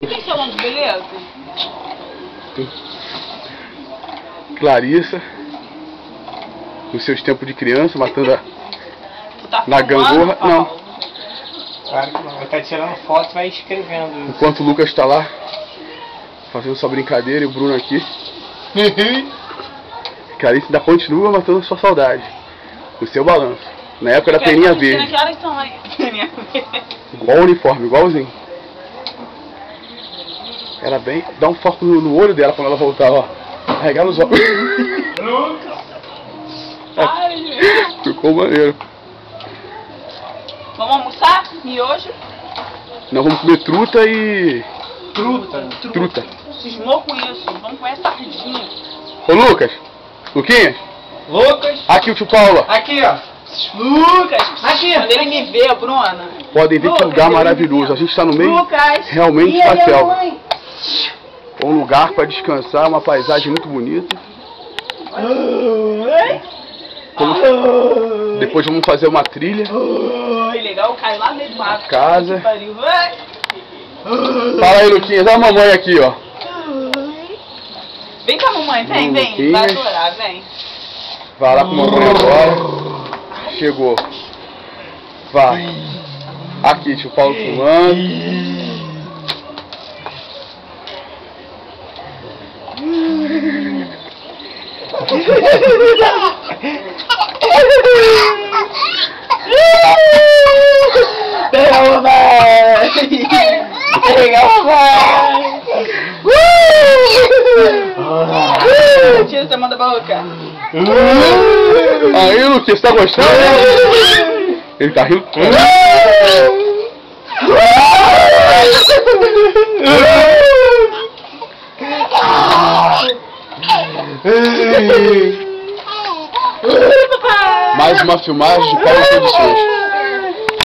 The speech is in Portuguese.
Quem que é o nome, beleza? Clarissa, nos seus tempos de criança, matando Tá na gangorra. Não. Claro que não. Vai estar tirando foto e vai escrevendo. Enquanto o Lucas está lá, fazendo sua brincadeira, e o Bruno aqui. Clarissa ainda continua matando sua saudade. O seu balanço. Na época da peninha verde. Que horas são aí? Peninha verde. Igual o uniforme, igualzinho. Era bem... Dá um foco no olho dela quando ela voltar, ó. Carregar nos olhos. Ficou maneiro. Vamos almoçar? Miojo? Nós vamos comer truta e... Truta. Cismou com isso. Vamos comer sardinha. Ô Lucas! Luquinhas! Lucas! Aqui o tio Paulo! Aqui, ó! Lucas! Aqui! Quando ele me vê, Bruna. Podem ver que lugar maravilhoso. A gente está no meio Lucas! realmente da selva. Um lugar para descansar, uma paisagem muito bonita. Depois vamos fazer uma trilha. Legal, caiu lá no meio do mato. Casa. Pariu. Fala aí, Luquinhas. Olha a mamãe aqui, ó. Vem com a mamãe, vem. Luquinhas. Vai adorar, vem. Vai lá com a mamãe agora. Chegou. Vai. Aqui, tio Paulo filmando. Pega a mamãe! Pega a mamãe! Tira essa mão da boca! Aí, Luquinhas, tá gostando? Ele tá rindo? Mais uma filmagem de Paulo Produções.